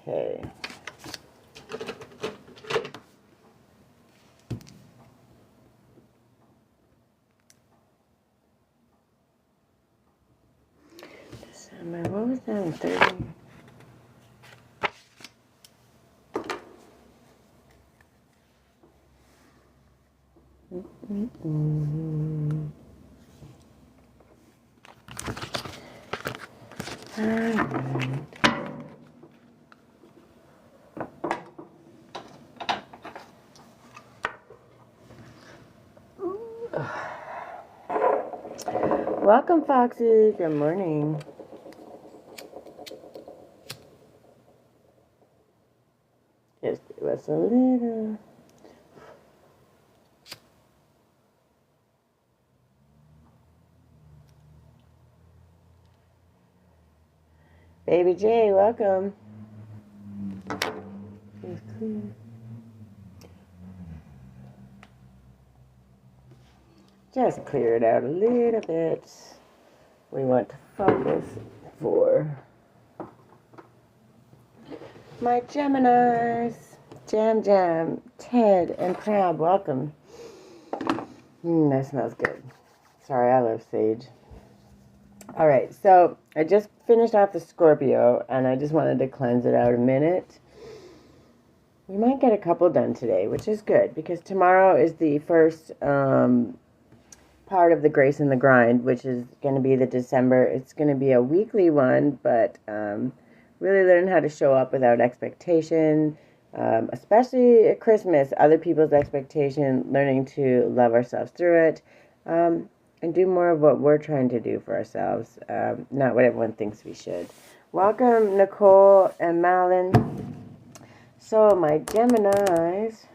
Okay. December, what was that in 30? Alright. Welcome, Foxy. Good morning. Just give us a little. Baby J, welcome. Just clear it out a little bit. We want to focus for my Geminis. Jam Jam, Ted, and Crab, welcome. That smells good. Sorry, I love sage. Alright, so I just finished off the Scorpio, and I just wanted to cleanse it out a minute. We might get a couple done today, which is good, because tomorrow is the first part of the Grace and the Grind, which is going to be the December. It's going to be a weekly one, but really learn how to show up without expectation, especially at Christmas, other people's expectation, learning to love ourselves through it, and do more of what we're trying to do for ourselves, not what everyone thinks we should. Welcome, Nicole and Malin. So, my Geminis,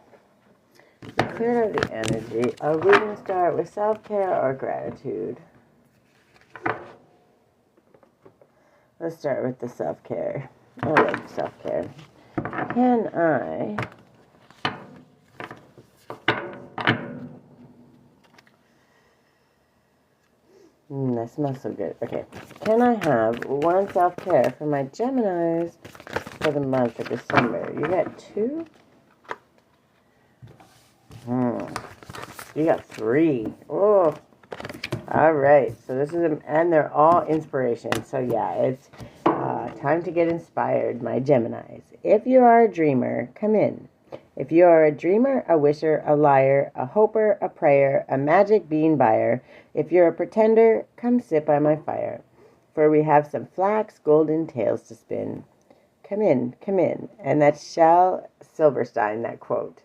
we cleared out the energy. Are we going to start with self-care or gratitude? Let's start with the self-care. I like self-care. Can I... that smells so good. Okay. Can I have one self-care for my Geminis for the month of December? You got two? You got three. Oh. Alright. So this is, and they're all inspiration. So yeah, it's time to get inspired, my Geminis. If you are a dreamer, come in. If you are a dreamer, a wisher, a liar, a hoper, a prayer, a magic bean buyer, if you're a pretender, come sit by my fire. For we have some flax golden tales to spin. Come in, come in. And that's Shel Silverstein, that quote.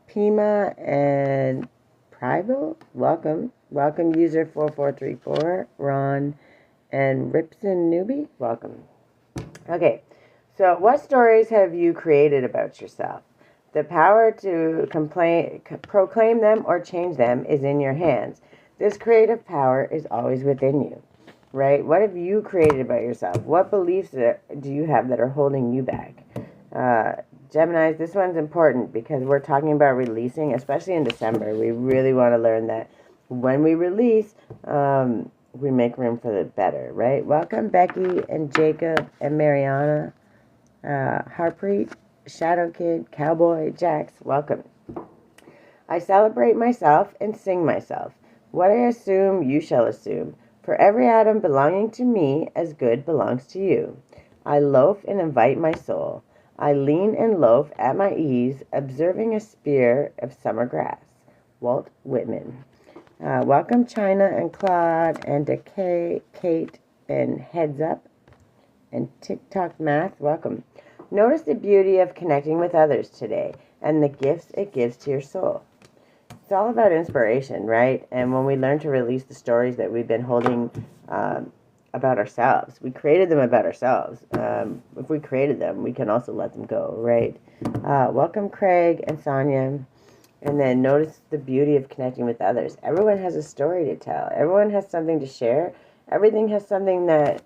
Pima and Prival, welcome. Welcome, user 4434. Ron and Ripson Newbie, welcome. Okay. So, what stories have you created about yourself? The power to proclaim them or change them is in your hands. This creative power is always within you, right? What have you created about yourself? What beliefs do you have that are holding you back? Geminis, this one's important because we're talking about releasing, especially in December. We really want to learn that when we release, we make room for the better, right? Welcome, Becky and Jacob and Mariana. Harpreet, Shadow Kid, Cowboy, Jax, welcome. I celebrate myself and sing myself. What I assume, you shall assume. For every atom belonging to me, as good belongs to you. I loaf and invite my soul. I lean and loaf at my ease, observing a spear of summer grass. Walt Whitman. Welcome, China and Claude and Decay, Kate and Heads Up. And TikTok Math, welcome. Notice the beauty of connecting with others today and the gifts it gives to your soul. It's all about inspiration, right? And when we learn to release the stories that we've been holding about ourselves, we created them about ourselves. If we created them, we can also let them go, right? Welcome, Craig and Sonia. And then notice the beauty of connecting with others. Everyone has a story to tell. Everyone has something to share. Everything has something that...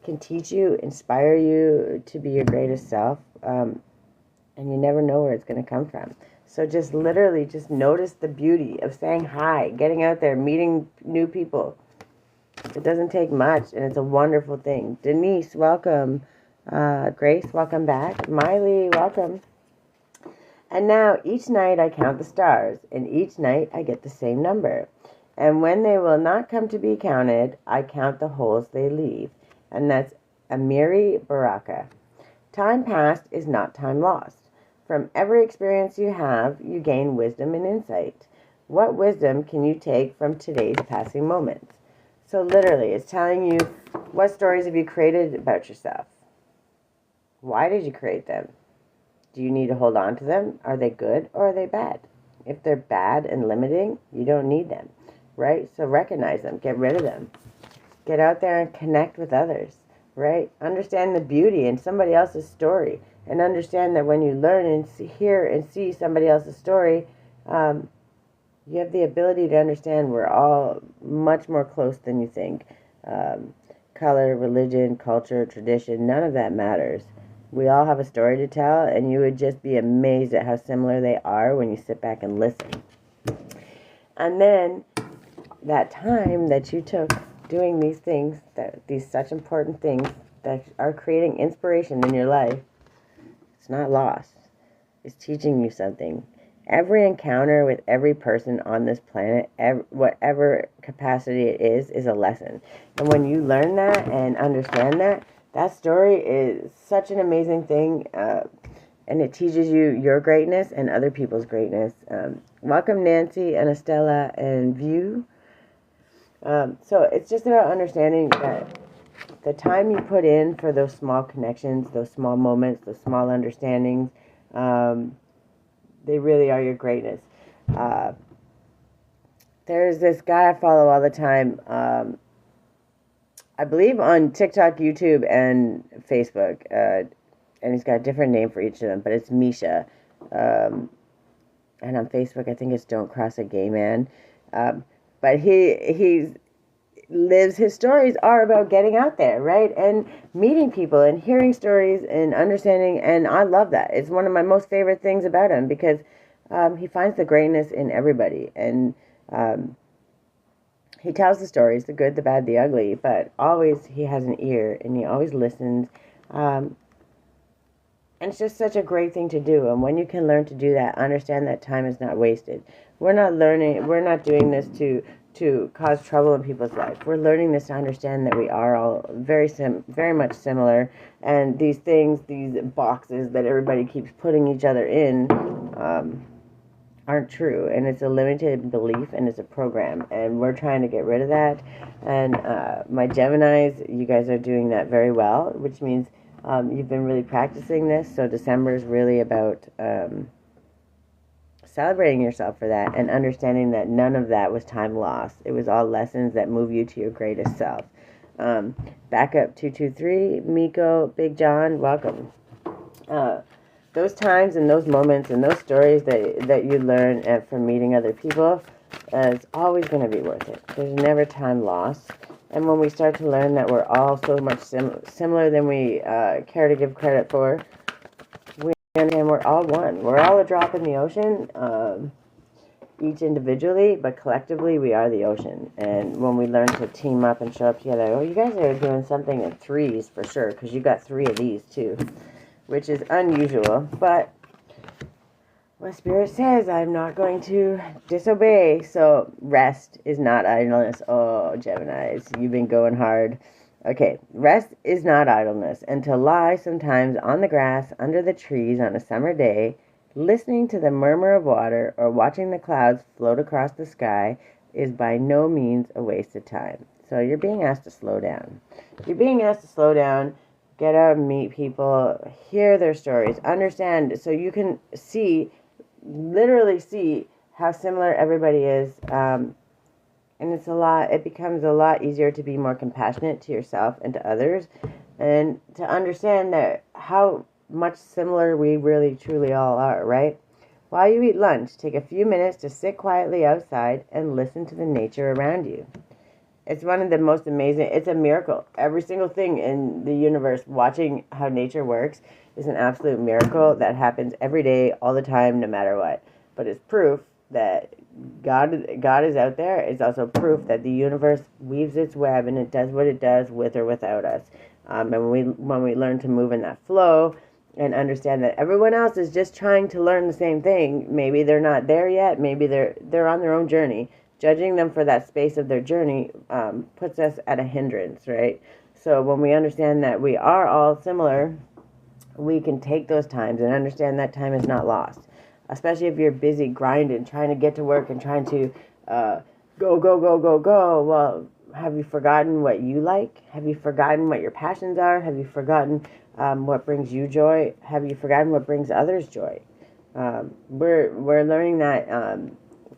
can teach you, inspire you to be your greatest self, and you never know where it's going to come from. So just literally just notice the beauty of saying hi, getting out there, meeting new people. It doesn't take much, and it's a wonderful thing. Denise, welcome. Grace, welcome back. Miley, welcome. And now each night I count the stars, and each night I get the same number. And when they will not come to be counted, I count the holes they leave. And that's Amiri Baraka. Time passed is not time lost. From every experience you have, you gain wisdom and insight. What wisdom can you take from today's passing moments? So literally, it's telling you, what stories have you created about yourself? Why did you create them? Do you need to hold on to them? Are they good or are they bad? If they're bad and limiting, you don't need them, right? So recognize them, get rid of them. Get out there and connect with others, right? Understand the beauty in somebody else's story, and understand that when you learn and hear and see somebody else's story, you have the ability to understand we're all much more close than you think. Color, religion, culture, tradition, none of that matters. We all have a story to tell, and you would just be amazed at how similar they are when you sit back and listen. And then that time that you took doing these things, these such important things that are creating inspiration in your life, it's not lost. It's teaching you something. Every encounter with every person on this planet, whatever capacity it is a lesson. And when you learn that and understand that, that story is such an amazing thing, and it teaches you your greatness and other people's greatness. Welcome, Nancy and Estella and View. So it's just about understanding that the time you put in for those small connections, those small moments, those small understandings, they really are your greatness. There's this guy I follow all the time, I believe on TikTok, YouTube, and Facebook, and he's got a different name for each of them, but it's Misha. And on Facebook, I think it's Don't Cross a Gay Man. But he lives, his stories are about getting out there, right? And meeting people and hearing stories and understanding, and I love that. It's one of my most favorite things about him, because he finds the greatness in everybody, and he tells the stories, the good, the bad, the ugly, but always he has an ear, and he always listens, and it's just such a great thing to do. And when you can learn to do that, understand that time is not wasted. We're not doing this to cause trouble in people's life. We're learning this to understand that we are all very much similar, and these things, these boxes that everybody keeps putting each other in, aren't true, and it's a limited belief, and it's a program, and we're trying to get rid of that. And my Geminis, you guys are doing that very well, which means you've been really practicing this. So December is really about celebrating yourself for that, and understanding that none of that was time lost. It was all lessons that move you to your greatest self. Backup 223, Miko, Big John, welcome. Those times and those moments and those stories that you learn from meeting other people, is always going to be worth it. There's never time lost. And when we start to learn that we're all so much similar than we care to give credit for, and we're all one. We're all a drop in the ocean, each individually, but collectively we are the ocean. And when we learn to team up and show up together, oh, you guys are doing something in threes for sure, because you got 3 of these too, which is unusual. But what Spirit says, I'm not going to disobey. So rest is not idleness. Oh, Geminis, you've been going hard. Okay, rest is not idleness, and to lie sometimes on the grass under the trees on a summer day, listening to the murmur of water or watching the clouds float across the sky is by no means a waste of time. So you're being asked to slow down. You're being asked to slow down, get out and meet people, hear their stories, understand, so you can literally see how similar everybody is. And it becomes a lot easier to be more compassionate to yourself and to others, and to understand that how much similar we really truly all are, right? While you eat lunch, take a few minutes to sit quietly outside and listen to the nature around you. It's one of the most amazing, it's a miracle. Every single thing in the universe, watching how nature works, is an absolute miracle that happens every day, all the time, no matter what. But it's proof that God is out there. It's also proof that the universe weaves its web, and it does what it does with or without us. And when we learn to move in that flow and understand that everyone else is just trying to learn the same thing, maybe they're not there yet, maybe they're on their own journey. Judging them for that space of their journey puts us at a hindrance, right? So when we understand that we are all similar, we can take those times and understand that time is not lost. Especially if you're busy grinding, trying to get to work and trying to go, go, go, go, go. Well, have you forgotten what you like? Have you forgotten what your passions are? Have you forgotten what brings you joy? Have you forgotten what brings others joy? We're learning that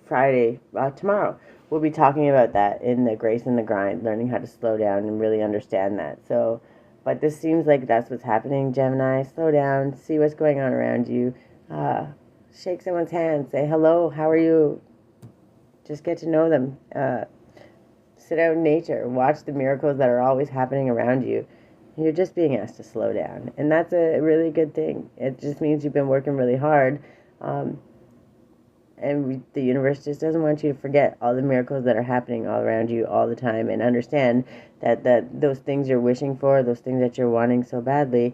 Friday, tomorrow. We'll be talking about that in the Grace and the Grind, learning how to slow down and really understand that. So, but this seems like that's what's happening, Gemini. Slow down, see what's going on around you. Shake someone's hand, say hello, how are you? Just get to know them. Sit out in nature, watch the miracles that are always happening around you. You're just being asked to slow down, and that's a really good thing. It just means you've been working really hard, and the universe just doesn't want you to forget all the miracles that are happening all around you all the time, and understand that those things you're wishing for, those things that you're wanting so badly,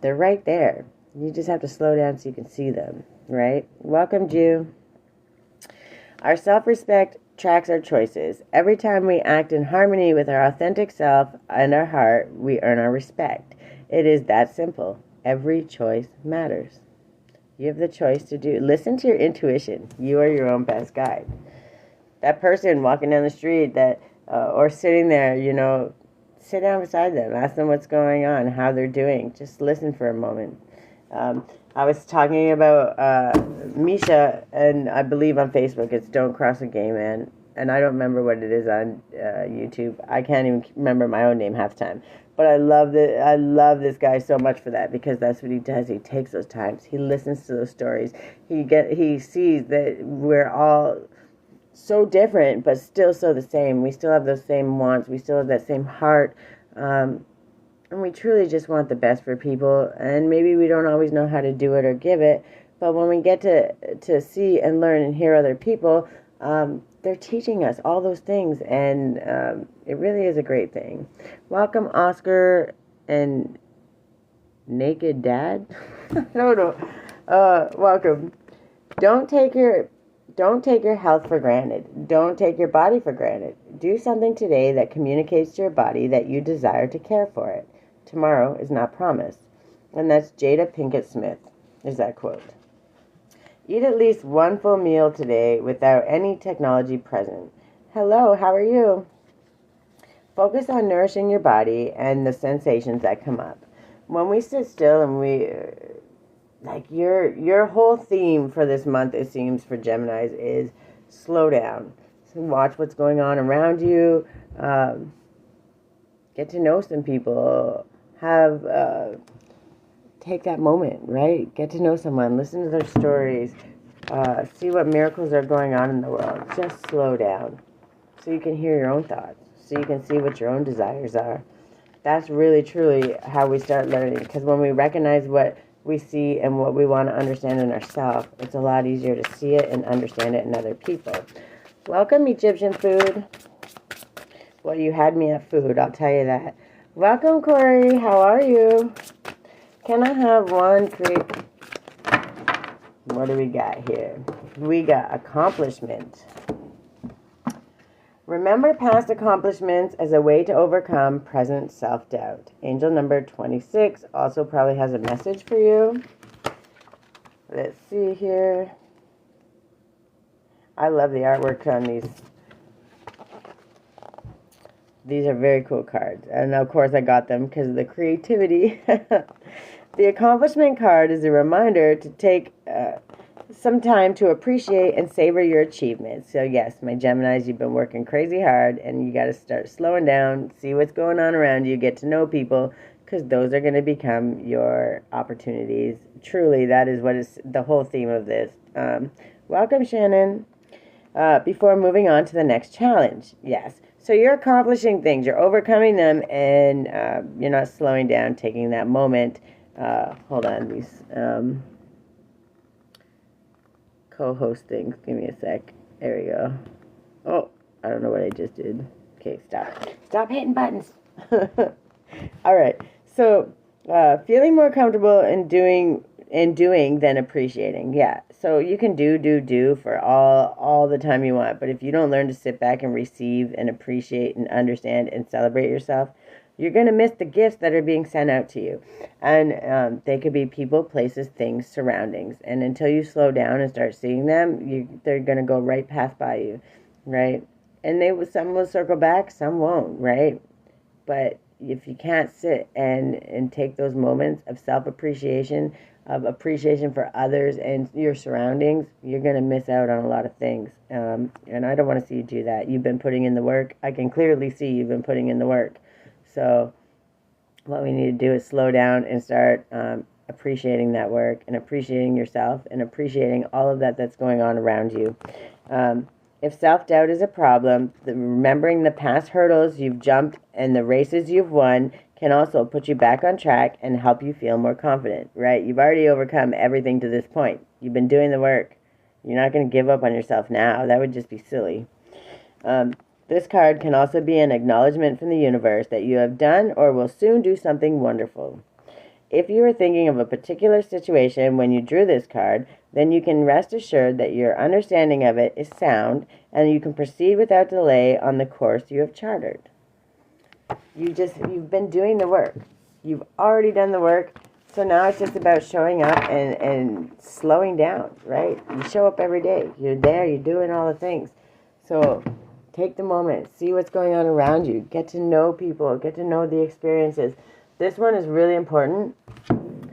they're right there. You just have to slow down so you can see them, right? Welcome, Jew. Our self-respect tracks our choices. Every time we act in harmony with our authentic self and our heart, we earn our respect. It is that simple. Every choice matters. You have the choice to do. Listen to your intuition. You are your own best guide. That person walking down the street or sitting there, sit down beside them. Ask them what's going on, how they're doing. Just listen for a moment. I was talking about Misha, and I believe on Facebook it's Don't Cross a Gay Man, and I don't remember what it is on YouTube. I can't even remember my own name half the time. But I love this guy so much for that, because that's what he does. He takes those times. He listens to those stories. He sees that we're all so different, but still so the same. We still have those same wants. We still have that same heart. And we truly just want the best for people, and maybe we don't always know how to do it or give it, but when we get to see and learn and hear other people, they're teaching us all those things, and it really is a great thing. Welcome, Oscar and Naked Dad. No. Welcome. Don't take your health for granted. Don't take your body for granted. Do something today that communicates to your body that you desire to care for it. Tomorrow is not promised. And that's Jada Pinkett Smith, is that quote. Eat at least one full meal today without any technology present. Hello, how are you? Focus on nourishing your body and the sensations that come up. When we sit still and your whole theme for this month, it seems, for Geminis is slow down. So watch what's going on around you. Get to know some people. Take that moment, right? Get to know someone. Listen to their stories. See what miracles are going on in the world. Just slow down so you can hear your own thoughts. So you can see what your own desires are. That's really, truly how we start learning. Because when we recognize what we see and what we want to understand in ourselves, it's a lot easier to see it and understand it in other people. Welcome, Egyptian food. Well, you had me at food, I'll tell you that. Welcome, Corey. How are you? Can I have one quick... What do we got here? We got accomplishment. Remember past accomplishments as a way to overcome present self-doubt. Angel number 26 also probably has a message for you. Let's see here. I love the artwork on these. These are very cool cards. And of course I got them because of the creativity. The accomplishment card is a reminder to take some time to appreciate and savor your achievements. So yes, my Geminis, you've been working crazy hard, and you got to start slowing down, see what's going on around you, get to know people, because those are going to become your opportunities. Truly, that is what is the whole theme of this. Welcome, Shannon. Before moving on to the next challenge. Yes. So you're accomplishing things, you're overcoming them, and you're not slowing down, taking that moment. Hold on, these co-host things. Give me a sec. There we go. Oh, I don't know what I just did. Okay, stop. Stop hitting buttons. All right. So, feeling more comfortable in doing than appreciating. Yeah. So you can do for all the time you want, but if you don't learn to sit back and receive and appreciate and understand and celebrate yourself, you're gonna miss the gifts that are being sent out to you, and they could be people, places, things, surroundings. And until you slow down and start seeing them, they're gonna go right past by you, right? And some will circle back, some won't, right? But if you can't sit and take those moments of self-appreciation, of appreciation for others and your surroundings, you're going to miss out on a lot of things. And I don't want to see you do that. You've been putting in the work. I can clearly see you've been putting in the work. So what we need to do is slow down and start appreciating that work and appreciating yourself and appreciating all of that that's going on around you. If self-doubt is a problem, remembering the past hurdles you've jumped and the races you've won can also put you back on track and help you feel more confident, right? You've already overcome everything to this point. You've been doing the work. You're not going to give up on yourself now. That would just be silly. This card can also be an acknowledgement from the universe that you have done or will soon do something wonderful. If you were thinking of a particular situation when you drew this card, then you can rest assured that your understanding of it is sound and you can proceed without delay on the course you have chartered. You've been doing the work. You've already done the work, so now it's just about showing up and slowing down, right? You show up every day. You're there, you're doing all the things. So take the moment, see what's going on around you, get to know people, get to know the experiences. This one is really important.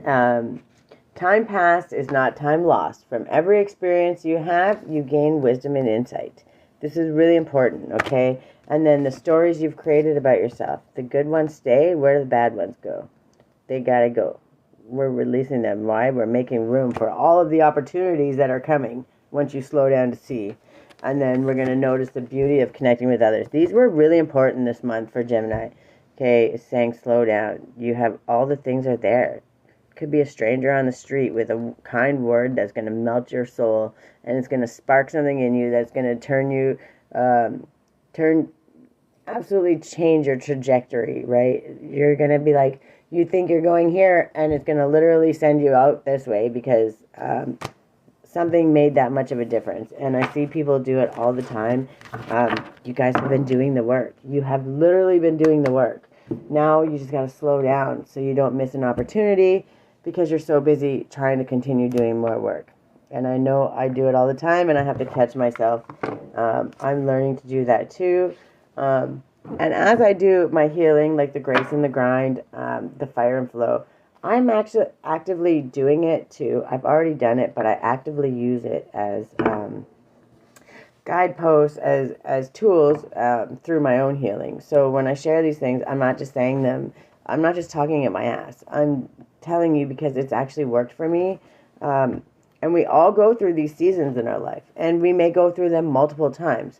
Time passed is not time lost. From every experience you have, you gain wisdom and insight. This is really important, okay? And then the stories you've created about yourself. The good ones stay. Where do the bad ones go? They gotta go. We're releasing them. Why? We're making room for all of the opportunities that are coming once you slow down to see. And then we're going to notice the beauty of connecting with others. These were really important this month for Gemini. Okay, it's saying slow down. You have all the things are there. Could be a stranger on the street with a kind word that's going to melt your soul, and it's going to spark something in you that's going to absolutely change your trajectory, right? You're going to be like, you think you're going here, and it's going to literally send you out this way because something made that much of a difference. And I see people do it all the time. You guys have been doing the work. You have literally been doing the work. Now you just got to slow down so you don't miss an opportunity because you're so busy trying to continue doing more work. And I know I do it all the time, and I have to catch myself. I'm learning to do that too. And as I do my healing, like the grace and the grind, the fire and flow, I'm actually actively doing it too. I've already done it, but I actively use it as guideposts, as tools through my own healing. So when I share these things, I'm not just saying them. I'm not just talking at my ass. I'm telling you because it's actually worked for me. And we all go through these seasons in our life, and we may go through them multiple times.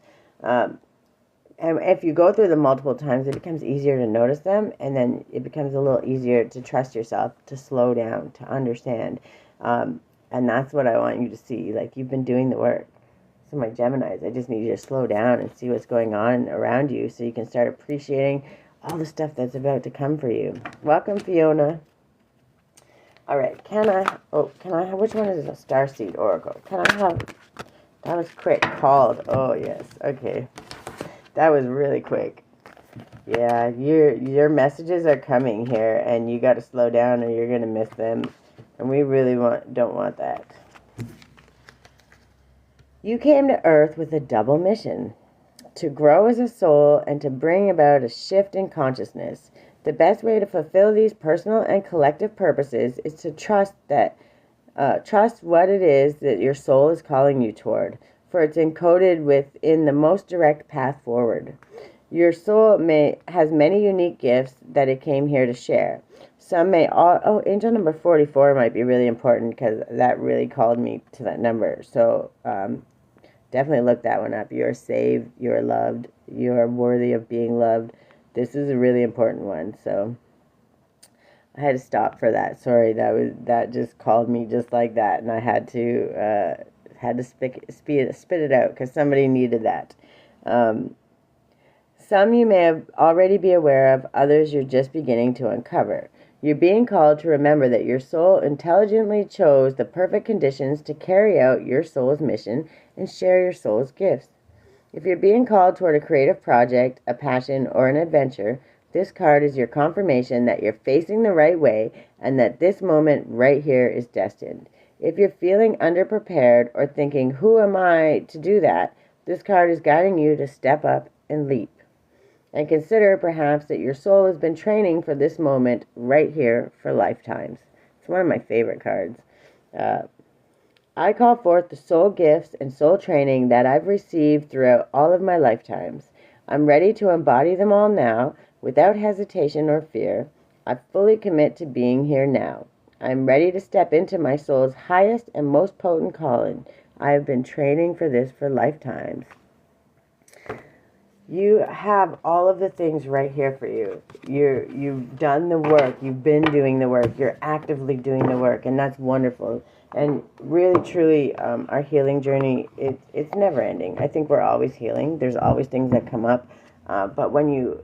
And if you go through them multiple times, it becomes easier to notice them, and then it becomes a little easier to trust yourself, to slow down, to understand. And that's what I want you to see. Like, you've been doing the work. So my Geminis, I just need you to slow down and see what's going on around you so you can start appreciating all the stuff that's about to come for you. Welcome, Fiona. All right, which one is a Starseed Oracle? That was quick, called. Oh, yes, okay. That was really quick. Yeah, your messages are coming here, and you got to slow down, or you're gonna miss them. And we really don't want that. You came to Earth with a double mission: to grow as a soul and to bring about a shift in consciousness. The best way to fulfill these personal and collective purposes is to trust what it is that your soul is calling you toward, for it's encoded within the most direct path forward. Your soul has many unique gifts that it came here to share. Some may angel number 44 might be really important because that really called me to that number. So definitely look that one up. You are saved, you are loved, you are worthy of being loved. This is a really important one. So I had to stop for that. Sorry, that just called me just like that, and I had to spit it out because somebody needed that. Some you may have already be aware of, others you're just beginning to uncover. You're being called to remember that your soul intelligently chose the perfect conditions to carry out your soul's mission and share your soul's gifts. If you're being called toward a creative project, a passion, or an adventure, this card is your confirmation that you're facing the right way and that this moment right here is destined. If you're feeling underprepared or thinking, who am I to do that? This card is guiding you to step up and leap. And consider perhaps that your soul has been training for this moment right here for lifetimes. It's one of my favorite cards. I call forth the soul gifts and soul training that I've received throughout all of my lifetimes. I'm ready to embody them all now without hesitation or fear. I fully commit to being here now. I'm ready to step into my soul's highest and most potent calling. I have been training for this for lifetimes. You have all of the things right here for you. You've done the work. You've been doing the work. You're actively doing the work, and that's wonderful. And really, truly, our healing journey, it's never ending. I think we're always healing. There's always things that come up. But when you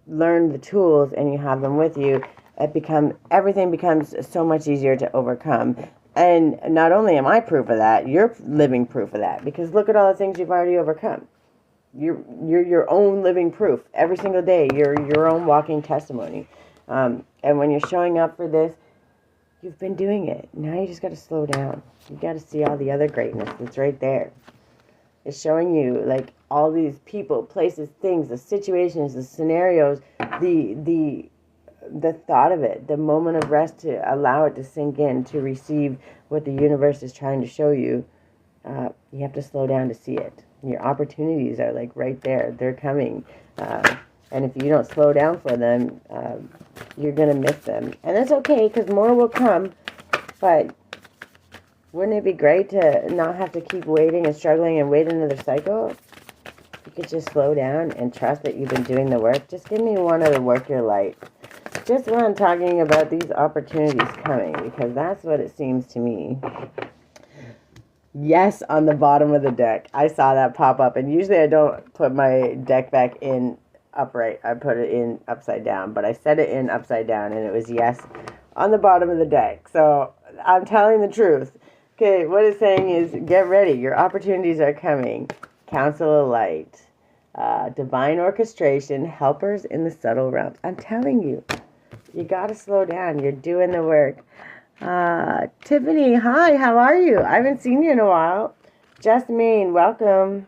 learn the tools and you have them with you, everything becomes so much easier to overcome. And not only am I proof of that, you're living proof of that. Because look at all the things you've already overcome. You're your own living proof. Every single day, you're your own walking testimony. And when you're showing up for this, you've been doing it. Now you just got to slow down. You got to see all the other greatness that's right there. It's showing you like all these people, places, things, the situations, the scenarios, the thought of it, the moment of rest to allow it to sink in, to receive what the universe is trying to show you. You have to slow down to see it. Your opportunities are like right there. They're coming. And if you don't slow down for them, you're going to miss them. And that's okay because more will come. But wouldn't it be great to not have to keep waiting and struggling and wait another cycle? You could just slow down and trust that you've been doing the work. Just give me one of the work your light. Just when I'm talking about these opportunities coming, because that's what it seems to me. Yes, on the bottom of the deck. I saw that pop up, and usually I don't put my deck back in upright. I put it in upside down, but I set it in upside down, and it was yes on the bottom of the deck. So I'm telling the truth. Okay, what it's saying is get ready. Your opportunities are coming. Council of Light. Divine orchestration. Helpers in the subtle realms. I'm telling you. You got to slow down. You're doing the work. Tiffany, hi, how are you? I haven't seen you in a while. Jasmine, welcome.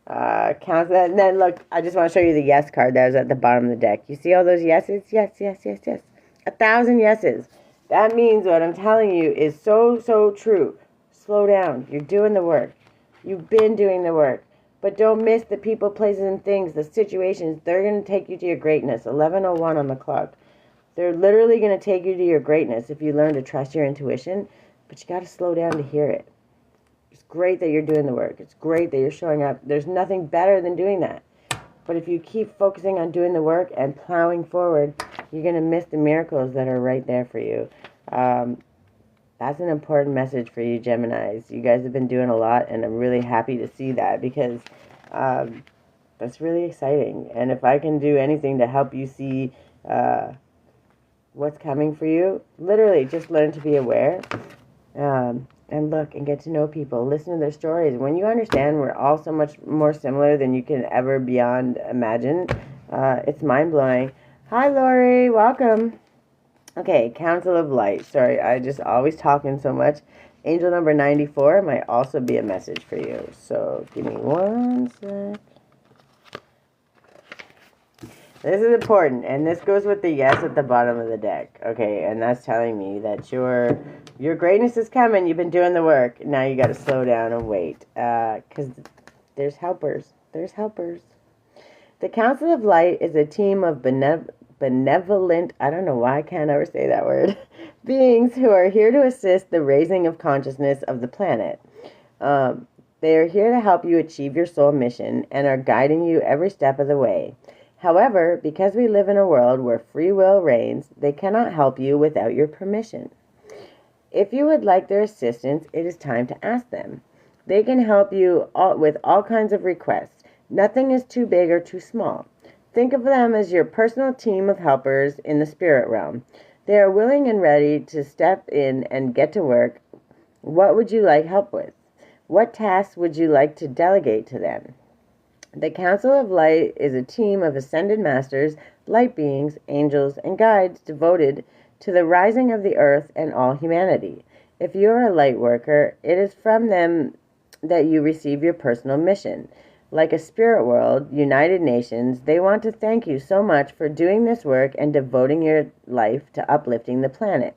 And then look, I just want to show you the yes card that was at the bottom of the deck. You see all those yeses? Yes, yes, yes, yes. 1,000 yeses. That means what I'm telling you is so, so true. Slow down. You're doing the work. You've been doing the work. But don't miss the people, places, and things, the situations. They're going to take you to your greatness. 11:01 on the clock. They're literally going to take you to your greatness if you learn to trust your intuition, but you got to slow down to hear it. It's great that you're doing the work. It's great that you're showing up. There's nothing better than doing that. But if you keep focusing on doing the work and plowing forward, you're going to miss the miracles that are right there for you. That's an important message for you, Geminis. You guys have been doing a lot, and I'm really happy to see that because that's really exciting. And if I can do anything to help you see what's coming for you, literally just learn to be aware and look and get to know people, listen to their stories. When you understand we're all so much more similar than you can ever beyond imagine, it's mind-blowing. Hi Lori, welcome. Okay, Council of Light. Sorry, I just always talking so much. Angel number 94 might also be a message for you, so give me one sec. This is important, and this goes with the yes at the bottom of the deck. Okay, and that's telling me that your greatness is coming. You've been doing the work. Now you got to slow down and wait, because there's helpers. There's helpers. The Council of Light is a team of benevolent, I don't know why I can't ever say that word, beings who are here to assist the raising of consciousness of the planet. They are here to help you achieve your soul mission and are guiding you every step of the way. However, because we live in a world where free will reigns, they cannot help you without your permission. If you would like their assistance, it is time to ask them. They can help you with all kinds of requests. Nothing is too big or too small. Think of them as your personal team of helpers in the spirit realm. They are willing and ready to step in and get to work. What would you like help with? What tasks would you like to delegate to them? The Council of Light is a team of ascended masters, light beings, angels, and guides devoted to the rising of the earth and all humanity. If you are a light worker, it is from them that you receive your personal mission. Like a spirit world, United Nations, they want to thank you so much for doing this work and devoting your life to uplifting the planet.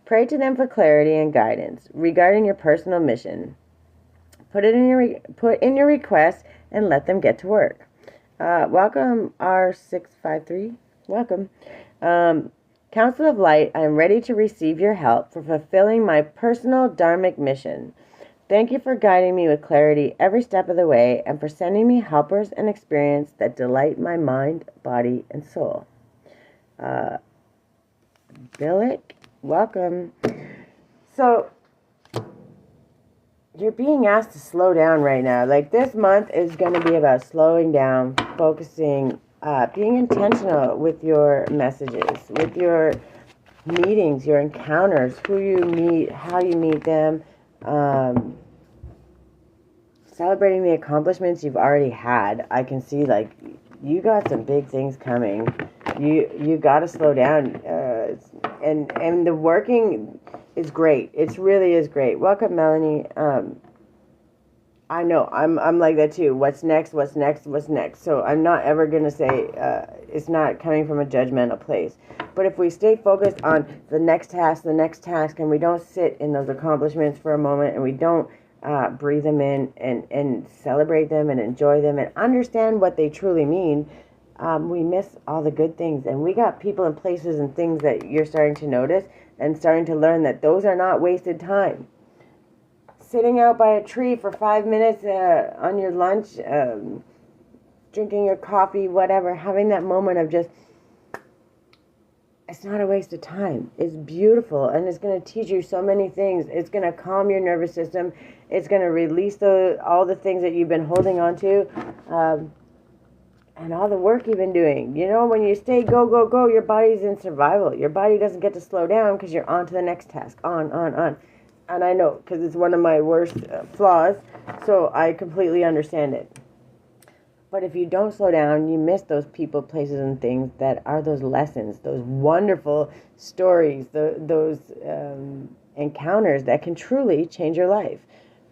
Pray to them for clarity and guidance regarding your personal mission. Put in your request and let them get to work. Welcome, R653. Welcome. Council of Light, I am ready to receive your help for fulfilling my personal dharmic mission. Thank you for guiding me with clarity every step of the way and for sending me helpers and experience that delight my mind, body, and soul. Billick, welcome. So, you're being asked to slow down right now. Like, this month is going to be about slowing down, focusing, being intentional with your messages, with your meetings, your encounters, who you meet, how you meet them, celebrating the accomplishments you've already had. I can see, like, you got some big things coming. You got to slow down, and the working is great. It really is great. Welcome, Melanie. I know I'm like that too. What's next? What's next? What's next? So I'm not ever gonna say it's not coming from a judgmental place. But if we stay focused on the next task, and we don't sit in those accomplishments for a moment, and we don't breathe them in and celebrate them and enjoy them and understand what they truly mean, we miss all the good things. And we got people and places and things that you're starting to notice and starting to learn that those are not wasted time. Sitting out by a tree for 5 minutes on your lunch, drinking your coffee, whatever, having that moment of just, it's not a waste of time. It's beautiful, and it's going to teach you so many things. It's going to calm your nervous system. It's going to release all the things that you've been holding on to, and all the work you've been doing. You know, when you stay go, go, go, your body's in survival. Your body doesn't get to slow down because you're on to the next task, on. And I know, because it's one of my worst flaws, so I completely understand it. But if you don't slow down, you miss those people, places, and things that are those lessons, those wonderful stories, those encounters that can truly change your life.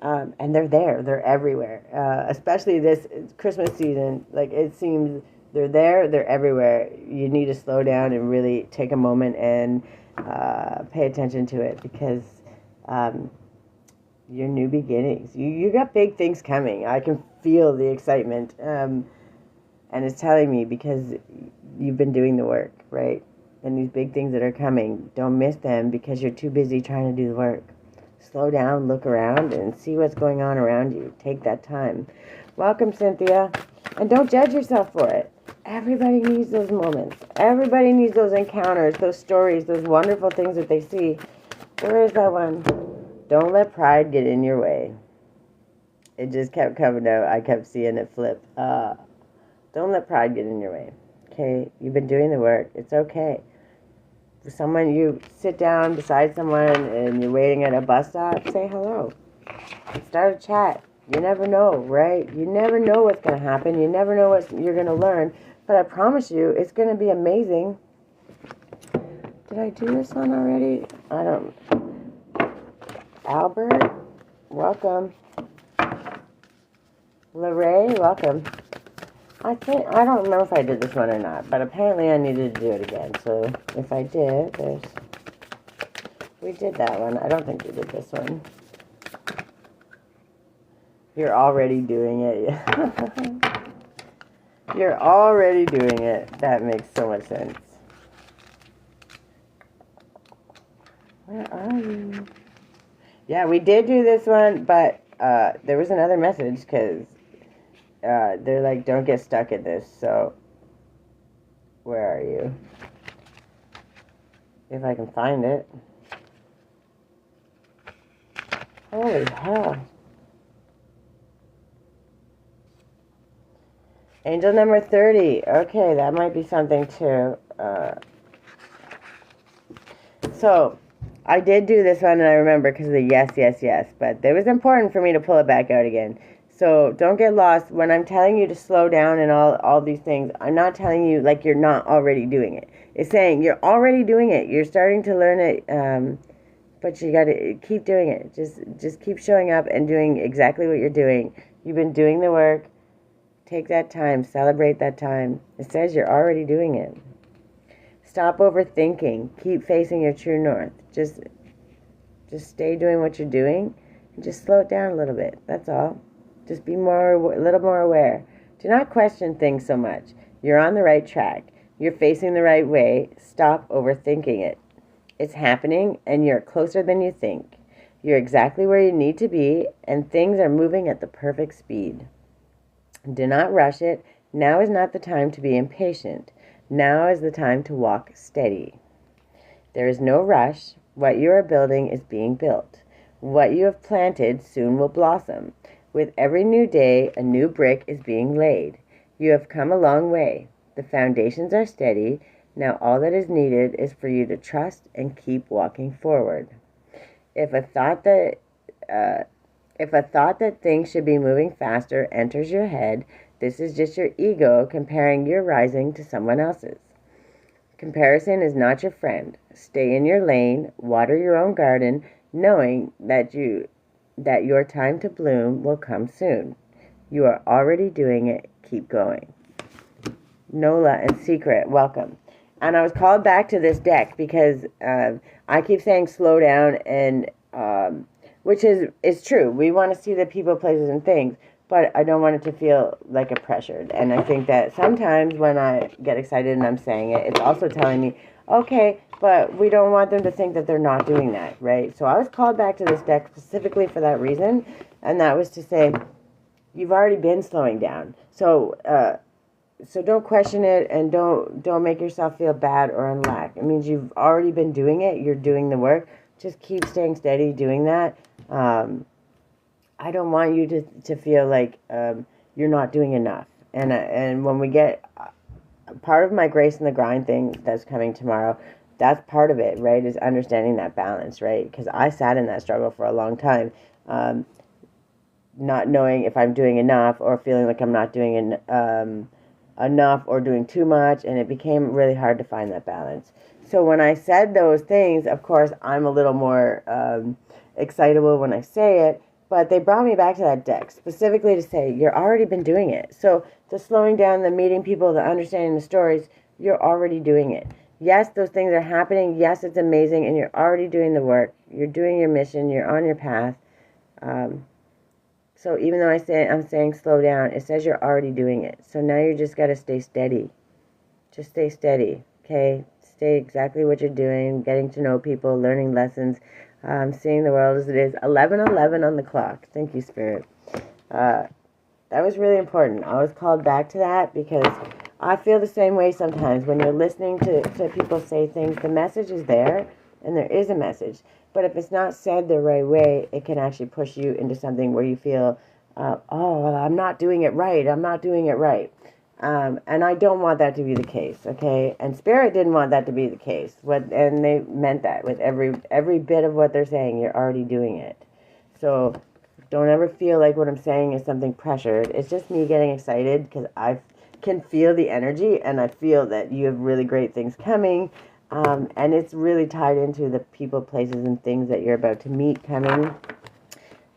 And they're everywhere. Especially this Christmas season, like, it seems they're everywhere. You need to slow down and really take a moment and pay attention to it, because your new beginnings. You got big things coming. I can feel the excitement, and it's telling me, because you've been doing the work, right? And these big things that are coming, don't miss them because you're too busy trying to do the work. Slow down, look around, and see what's going on around you. Take that time. Welcome, Cynthia. And don't judge yourself for it. Everybody needs those moments. Everybody needs those encounters, those stories, those wonderful things that they see. Where is that one? Don't let pride get in your way. It just kept coming out. I kept seeing it flip. Don't let pride get in your way. Okay? You've been doing the work. It's okay. Someone, you sit down beside someone and you're waiting at a bus stop, say hello. Start a chat. You never know, right? You never know what's going to happen. You never know what you're going to learn. But I promise you, it's going to be amazing. Did I do this one already? I don't. Albert, welcome. Lorraine, welcome. I don't know if I did this one or not, but apparently I needed to do it again. So if I did, we did that one. I don't think we did this one. You're already doing it. You're already doing it. That makes so much sense. Where are you? Yeah, we did do this one, but there was another message, because they're like, don't get stuck in this. So where are you? If I can find it. Holy hell. Angel number 30. Okay, that might be something too. So, I did do this one, and I remember because of the yes, yes, yes. But it was important for me to pull it back out again. So, don't get lost. When I'm telling you to slow down and all these things, I'm not telling you like you're not already doing it. It's saying you're already doing it. You're starting to learn it, but you got to keep doing it. Just keep showing up and doing exactly what you're doing. You've been doing the work. Take that time. Celebrate that time. It says you're already doing it. Stop overthinking. Keep facing your true north. Just stay doing what you're doing and just slow it down a little bit. That's all. Just be a little more aware. Do not question things so much. You're on the right track. You're facing the right way. Stop overthinking it. It's happening and you're closer than you think. You're exactly where you need to be and things are moving at the perfect speed. Do not rush it. Now is not the time to be impatient. Now is the time to walk steady. There is no rush. What you are building is being built. What you have planted soon will blossom. With every new day, a new brick is being laid. You have come a long way. The foundations are steady. Now all that is needed is for you to trust and keep walking forward. If a thought that things should be moving faster enters your head, this is just your ego comparing your rising to someone else's. Comparison is not your friend. Stay in your lane, water your own garden, knowing that your time to bloom will come soon. You are already doing it. Keep going. Nola and Secret, welcome. And I was called back to this deck because I keep saying slow down, and which is true. We want to see the people, places, and things, but I don't want it to feel like a pressured. And I think that sometimes when I get excited and I'm saying it, it's also telling me, okay, but we don't want them to think that they're not doing that, right? So I was called back to this deck specifically for that reason, and that was to say, you've already been slowing down. So don't question it, and don't make yourself feel bad or unlack. It means you've already been doing it. You're doing the work. Just keep staying steady doing that. I don't want you to feel like you're not doing enough. And when we get part of my grace and the grind thing that's coming tomorrow, that's part of it, right? Is understanding that balance, right? Because I sat in that struggle for a long time, not knowing if I'm doing enough or feeling like I'm not doing enough or doing too much, and it became really hard to find that balance. So when I said those things, of course, I'm a little more excitable when I say it, but they brought me back to that deck specifically to say, you're already been doing it. So the slowing down, the meeting people, the understanding the stories, you're already doing it. Yes, those things are happening. Yes, it's amazing, and you're already doing the work. You're doing your mission. You're on your path. So even though I'm saying slow down, it says you're already doing it. So now you just got to stay steady. Just stay steady, okay? Stay exactly what you're doing, getting to know people, learning lessons, seeing the world as it is. 11:11 on the clock. Thank you, Spirit. That was really important. I was called back to that because I feel the same way sometimes. When you're listening to people say things, the message is there, and there is a message. But if it's not said the right way, it can actually push you into something where you feel, oh, well, I'm not doing it right. I'm not doing it right. And I don't want that to be the case, okay? And Spirit didn't want that to be the case. And they meant that with every bit of what they're saying, you're already doing it. So don't ever feel like what I'm saying is something pressured. It's just me getting excited because I can feel the energy, and I feel that you have really great things coming. And it's really tied into the people, places, and things that you're about to meet coming,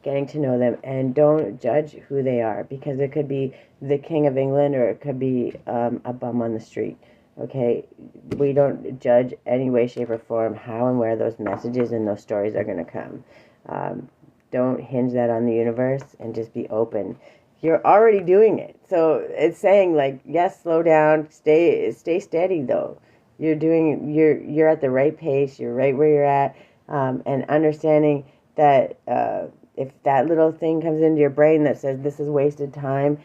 getting to know them. And don't judge who they are, because it could be the King of England or it could be a bum on the street. Okay? We don't judge any way, shape, or form how and where those messages and those stories are going to come. Don't hinge that on the universe, and just be open. You're already doing it. So it's saying, like, yes, slow down, stay steady, though. You're at the right pace. You're right where you're at, and understanding that if that little thing comes into your brain that says this is wasted time,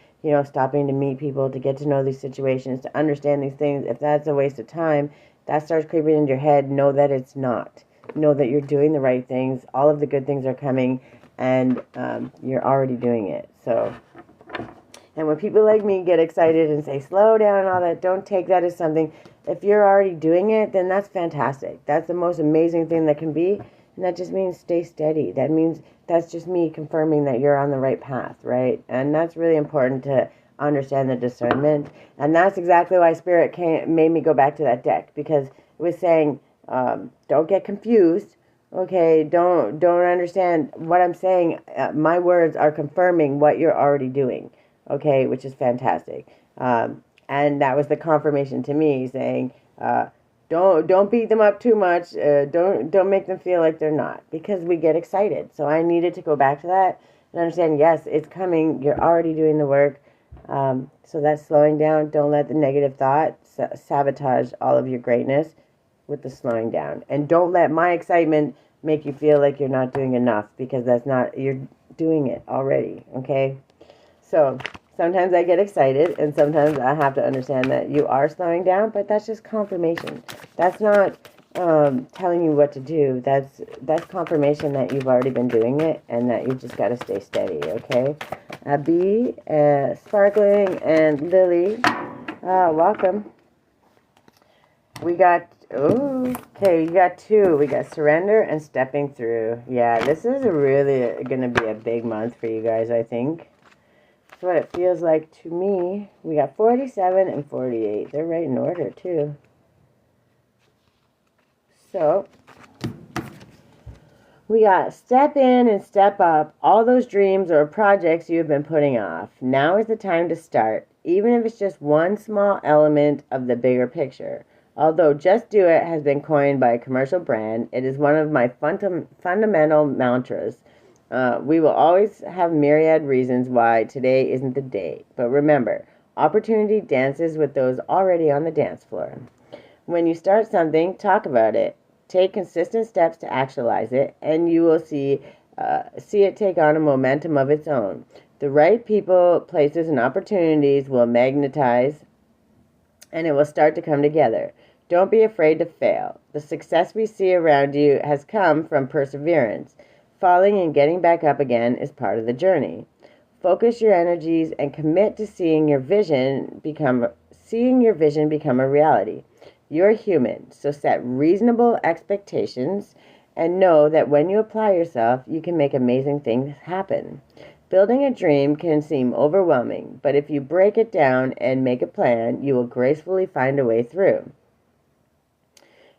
stopping to meet people, to get to know these situations, to understand these things, if that's a waste of time, that starts creeping into your head. Know that it's not. Know that you're doing the right things. All of the good things are coming, and you're already doing it. So And when people like me get excited and say, slow down and all that, don't take that as something. If you're already doing it, then that's fantastic. That's the most amazing thing that can be. And that just means stay steady. That means that's just me confirming that you're on the right path, right? And that's really important to understand the discernment. And that's exactly why Spirit made me go back to that deck, because it was saying, don't get confused. Okay, don't understand what I'm saying. My words are confirming what you're already doing. Okay, which is fantastic. And that was the confirmation to me, saying, don't beat them up too much. Don't make them feel like they're not, because we get excited. So I needed to go back to that and understand, yes, it's coming. You're already doing the work. So that's slowing down. Don't let the negative thought sabotage all of your greatness with the slowing down. And don't let my excitement make you feel like you're not doing enough, because that's not, you're doing it already. Okay. So sometimes I get excited, and sometimes I have to understand that you are slowing down, but that's just confirmation. That's not telling you what to do. That's confirmation that you've already been doing it, and that you just got to stay steady, okay? Abby, Sparkling, and Lily, welcome. We got, okay, you got two. We got Surrender and Stepping Through. Yeah, this is really going to be a big month for you guys, I think. That's what it feels like to me. We got 47 and 48. They're right in order, too. So, we got step in and step up all those dreams or projects you have been putting off. Now is the time to start, even if it's just one small element of the bigger picture. Although Just Do It has been coined by a commercial brand, it is one of my fundamental mantras. We will always have myriad reasons why today isn't the day. But remember, opportunity dances with those already on the dance floor. When you start something, talk about it. Take consistent steps to actualize it, and you will see it take on a momentum of its own. The right people, places, and opportunities will magnetize, and it will start to come together. Don't be afraid to fail. The success we see around you has come from perseverance. Falling and getting back up again is part of the journey. Focus your energies and commit to seeing your vision become a reality. You're human, so set reasonable expectations and know that when you apply yourself, you can make amazing things happen. Building a dream can seem overwhelming, but if you break it down and make a plan, you will gracefully find a way through.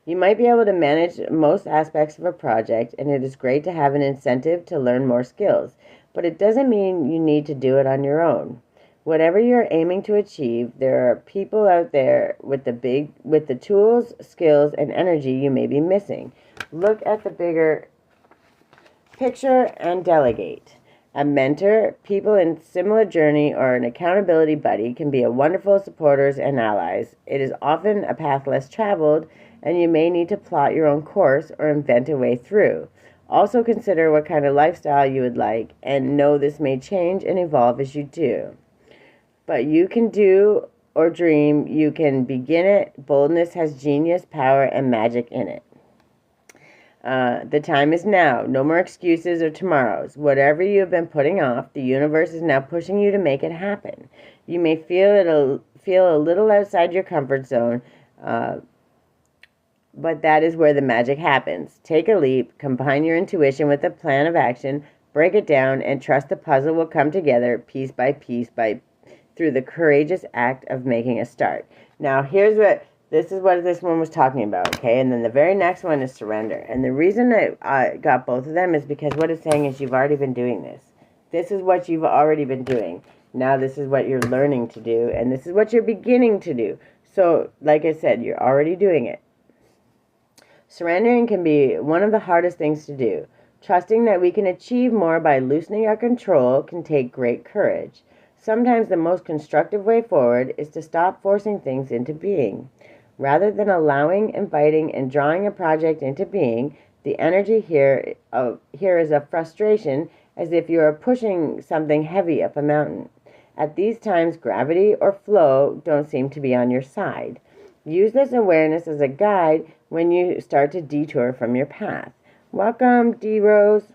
You might be able to manage most aspects of a project, and it is great to have an incentive to learn more skills, but it doesn't mean you need to do it on your own. Whatever you're aiming to achieve, there are people out there with the tools, skills, and energy you may be missing. Look at the bigger picture and delegate. A mentor, people in similar journey, or an accountability buddy can be a wonderful supporters and allies. It is often a path less traveled, and you may need to plot your own course or invent a way through. Also consider what kind of lifestyle you would like, and know this may change and evolve as you do. But you can do or dream, you can begin it. Boldness has genius, power, and magic in it. The time is now. No more excuses or tomorrows. Whatever you have been putting off, the universe is now pushing you to make it happen. You may feel a little outside your comfort zone, but that is where the magic happens. Take a leap, combine your intuition with a plan of action, break it down, and trust the puzzle will come together piece by piece through the courageous act of making a start. Now, this is what this one was talking about, okay? And then the very next one is surrender. And the reason I got both of them is because what it's saying is you've already been doing this. This is what you've already been doing. Now this is what you're learning to do, and this is what you're beginning to do. So, like I said, you're already doing it. Surrendering can be one of the hardest things to do. Trusting that we can achieve more by loosening our control can take great courage. Sometimes the most constructive way forward is to stop forcing things into being. Rather than allowing, inviting, and drawing a project into being, the energy here is of frustration, as if you are pushing something heavy up a mountain. At these times, gravity or flow don't seem to be on your side. Use this awareness as a guide when you start to detour from your path. Welcome, D-Rose.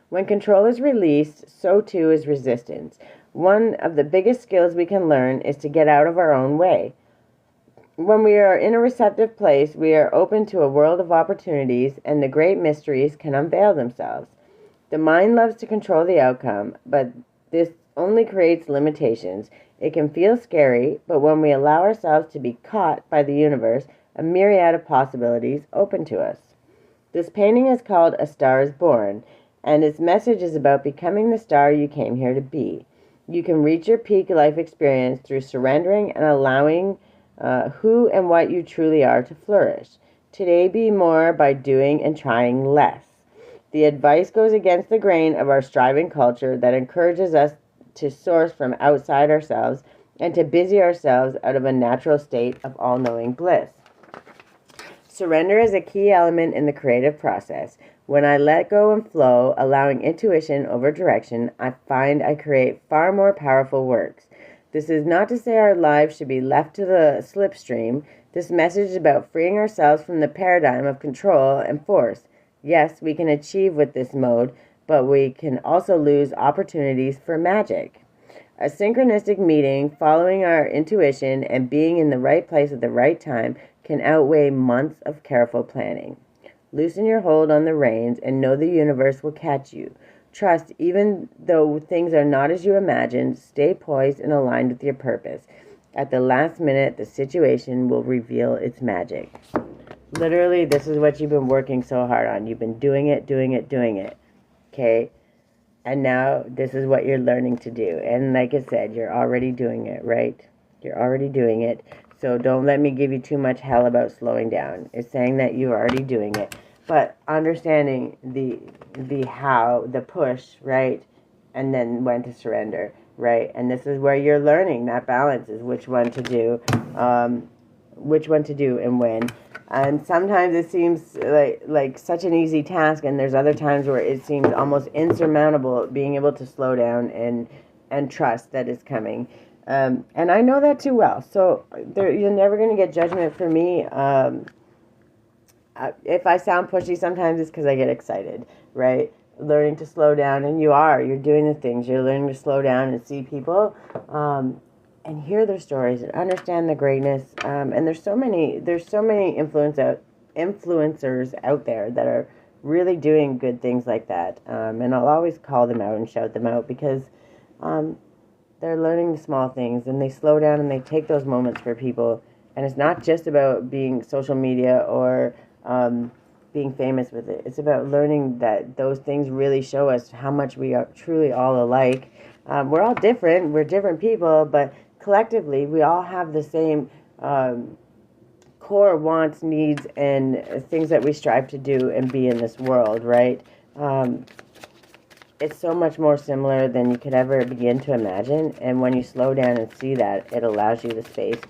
When control is released, so too is resistance. One of the biggest skills we can learn is to get out of our own way. When we are in a receptive place, we are open to a world of opportunities, and the great mysteries can unveil themselves. The mind loves to control the outcome, but this only creates limitations. It can feel scary, but when we allow ourselves to be caught by the universe, a myriad of possibilities open to us. This painting is called A Star is Born, and its message is about becoming the star you came here to be. You can reach your peak life experience through surrendering and allowing who and what you truly are to flourish. Today, be more by doing and trying less. The advice goes against the grain of our striving culture that encourages us to source from outside ourselves and to busy ourselves out of a natural state of all-knowing bliss. Surrender is a key element in the creative process. When I let go and flow, allowing intuition over direction, I find I create far more powerful works. This is not to say our lives should be left to the slipstream. This message is about freeing ourselves from the paradigm of control and force. Yes, we can achieve with this mode, but we can also lose opportunities for magic. A synchronistic meeting, following our intuition, and being in the right place at the right time can outweigh months of careful planning. Loosen your hold on the reins and know the universe will catch you. Trust, even though things are not as you imagined, stay poised and aligned with your purpose. At the last minute, the situation will reveal its magic. Literally, this is what you've been working so hard on. You've been doing it. Okay? And now this is what you're learning to do. And like I said, you're already doing it, right? You're already doing it. So don't let me give you too much hell about slowing down. It's saying that you're already doing it. But understanding the how, the push, right? And then when to surrender, right? And this is where you're learning that balance is which one to do and when. And sometimes it seems like such an easy task, and there's other times where it seems almost insurmountable being able to slow down and trust that it's coming. And I know that too well. So you're never going to get judgment from me. If I sound pushy sometimes, it's because I get excited, right? Learning to slow down, and you're doing the things. You're learning to slow down and see people. And hear their stories and understand the greatness. And there's so many influencers out there that are really doing good things like that. And I'll always call them out and shout them out because they're learning the small things, and they slow down and they take those moments for people. And it's not just about being social media or being famous with it. It's about learning that those things really show us how much we are truly all alike. We're all different. We're different people, but collectively, we all have the same core wants, needs, and things that we strive to do and be in this world, right? It's so much more similar than you could ever begin to imagine. And when you slow down and see that, it allows you the space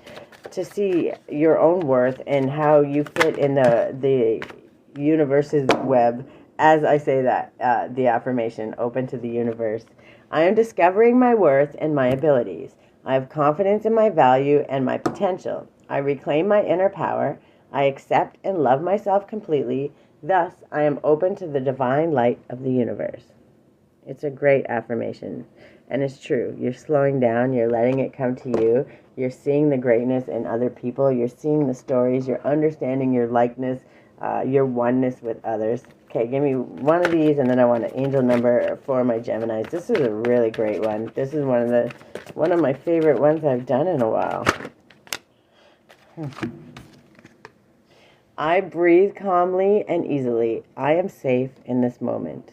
to see your own worth and how you fit in the universe's web. As I say that, the affirmation, open to the universe. I am discovering my worth and my abilities. I have confidence in my value and my potential. I reclaim my inner power. I accept and love myself completely. Thus, I am open to the divine light of the universe. It's a great affirmation. And it's true. You're slowing down. You're letting it come to you. You're seeing the greatness in other people. You're seeing the stories. You're understanding your likeness, your oneness with others. Okay, give me one of these, and then I want an angel number for my Geminis. This is a really great one. This is one of my favorite ones I've done in a while. I breathe calmly and easily. I am safe in this moment.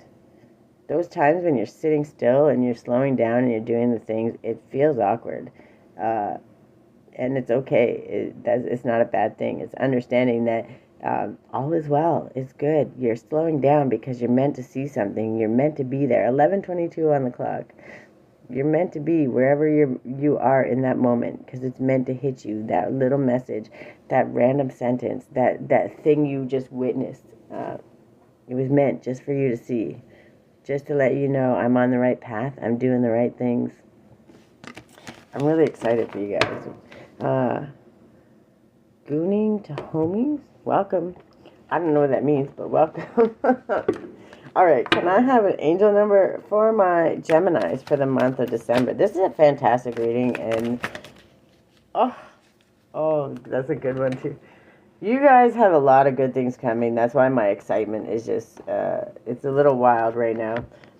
Those times when you're sitting still and you're slowing down and you're doing the things, it feels awkward. And it's okay. It's not a bad thing. It's understanding that all is well. It's good. You're slowing down because you're meant to see something. You're meant to be there. 11:22 on the clock. You're meant to be wherever you are in that moment because it's meant to hit you. That little message, that random sentence, that thing you just witnessed. It was meant just for you to see. Just to let you know I'm on the right path. I'm doing the right things. I'm really excited for you guys. Gooning to homies? Welcome. I don't know what that means, but welcome. All right, can I have an angel number for my Geminis for the month of December? This is a fantastic reading, and oh, that's a good one too. You guys have a lot of good things coming. That's why my excitement is just, it's a little wild right now.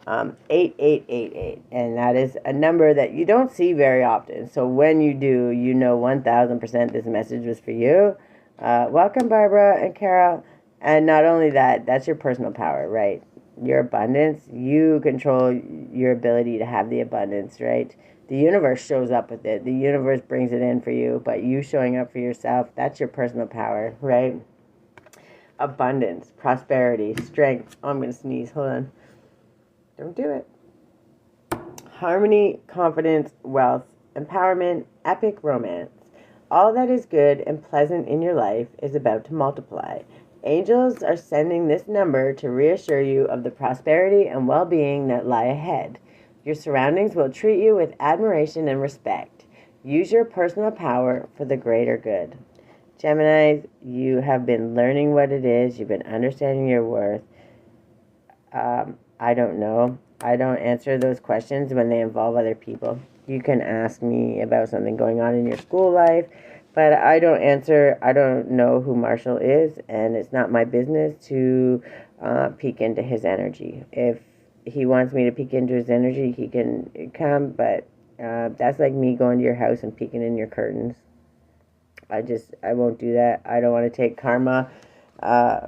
8888, and that is a number that you don't see very often. So when you do, you know 1000% this message was for you. Welcome, Barbara and Carol. And not only that, that's your personal power, right? Your abundance. You control your ability to have the abundance, right? The universe shows up with it. The universe brings it in for you, but you showing up for yourself, that's your personal power, right? Abundance, prosperity, strength. Oh, I'm going to sneeze. Hold on. Don't do it. Harmony, confidence, wealth, empowerment, epic romance. All that is good and pleasant in your life is about to multiply. Angels are sending this number to reassure you of the prosperity and well-being that lie ahead. Your surroundings will treat you with admiration and respect. Use your personal power for the greater good. Geminis, you have been learning what it is. You've been understanding your worth. I don't know. I don't answer those questions when they involve other people. You can ask me about something going on in your school life, but I don't answer. I don't know who Marshall is, and it's not my business to peek into his energy. If he wants me to peek into his energy, he can come, but that's like me going to your house and peeking in your curtains. I won't do that. I don't want to take karma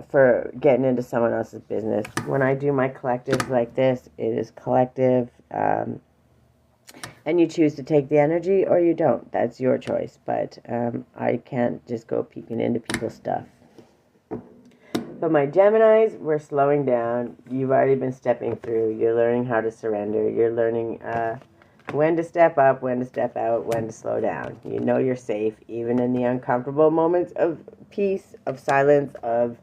for getting into someone else's business. When I do my collectives like this, it is collective, and you choose to take the energy or you don't. That's your choice, but I can't just go peeking into people's stuff. But my Geminis, we're slowing down. You've already been stepping through. You're learning how to surrender. You're learning when to step up, when to step out, when to slow down. You know you're safe, even in the uncomfortable moments of peace, of silence, of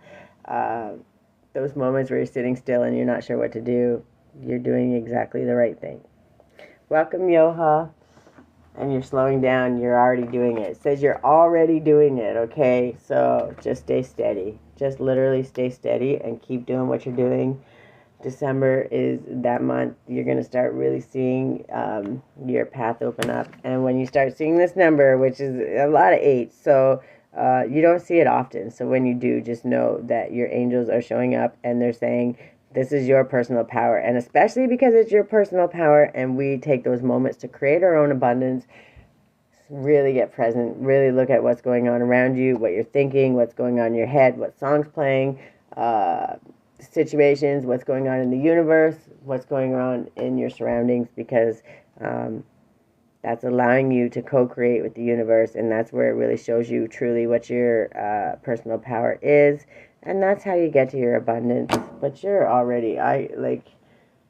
those moments where you're sitting still and you're not sure what to do. You're doing exactly the right thing. Welcome, Yoha. And you're slowing down. You're already doing it. It says you're already doing it, okay? So just stay steady. Just literally stay steady and keep doing what you're doing. December is that month. You're going to start really seeing your path open up. And when you start seeing this number, which is a lot of 8s, so you don't see it often. So when you do, just know that your angels are showing up and they're saying, this is your personal power. And especially because it's your personal power and we take those moments to create our own abundance, really get present, really look at what's going on around you, what you're thinking, what's going on in your head, what song's playing, situations, what's going on in the universe, what's going on in your surroundings, because that's allowing you to co-create with the universe, and that's where it really shows you truly what your personal power is, and that's how you get to your abundance. But you're already,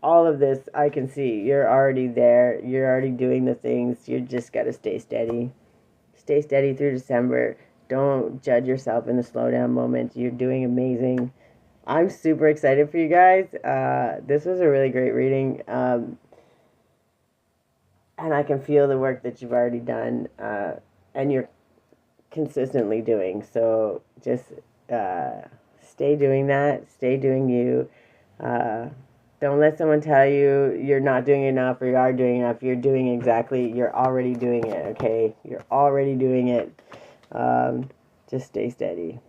all of this, I can see. You're already there. You're already doing the things. You just got to stay steady. Stay steady through December. Don't judge yourself in the slowdown moments. You're doing amazing. I'm super excited for you guys. This was a really great reading. And I can feel the work that you've already done. And you're consistently doing. So just stay doing that. Stay doing you. Don't let someone tell you you're not doing enough or you are doing enough. You're doing exactly. You're already doing it, okay? You're already doing it. Just stay steady.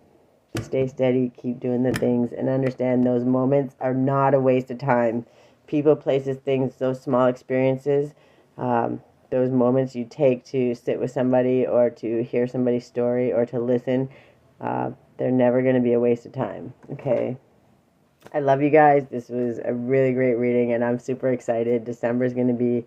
Stay steady. Keep doing the things. And understand those moments are not a waste of time. People, places, things, those small experiences, those moments you take to sit with somebody or to hear somebody's story or to listen, they're never going to be a waste of time, okay? I love you guys. This was a really great reading, and I'm super excited. December is going to be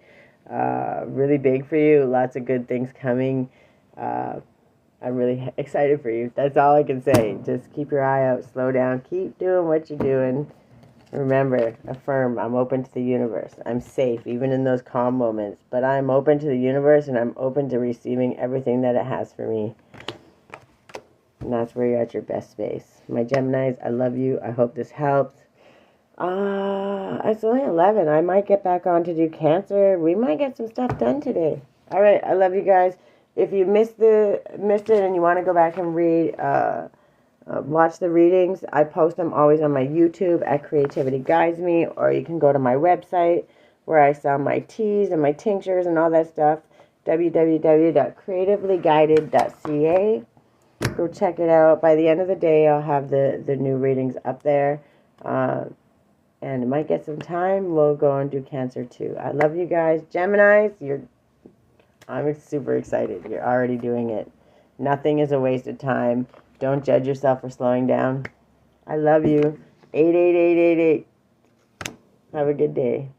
really big for you. Lots of good things coming. I'm really excited for you. That's all I can say. Just keep your eye out. Slow down. Keep doing what you're doing. Remember, affirm, I'm open to the universe. I'm safe, even in those calm moments. But I'm open to the universe, and I'm open to receiving everything that it has for me. And that's where you're at your best space. My Geminis, I love you. I hope this helps. It's only 11. I might get back on to do Cancer. We might get some stuff done today. All right, I love you guys. If you missed it and you want to go back and read Watch the readings. I post them always on my YouTube at Creativity Guides Me, or you can go to my website where I sell my teas and my tinctures and all that stuff, www.creativelyguided.ca. Go check it out. By the end of the day, I'll have the new readings up there. And it might get some time. We'll go and do Cancer too. I love you guys. Geminis, I'm super excited. You're already doing it. Nothing is a waste of time. Don't judge yourself for slowing down. I love you. 88888. Have a good day.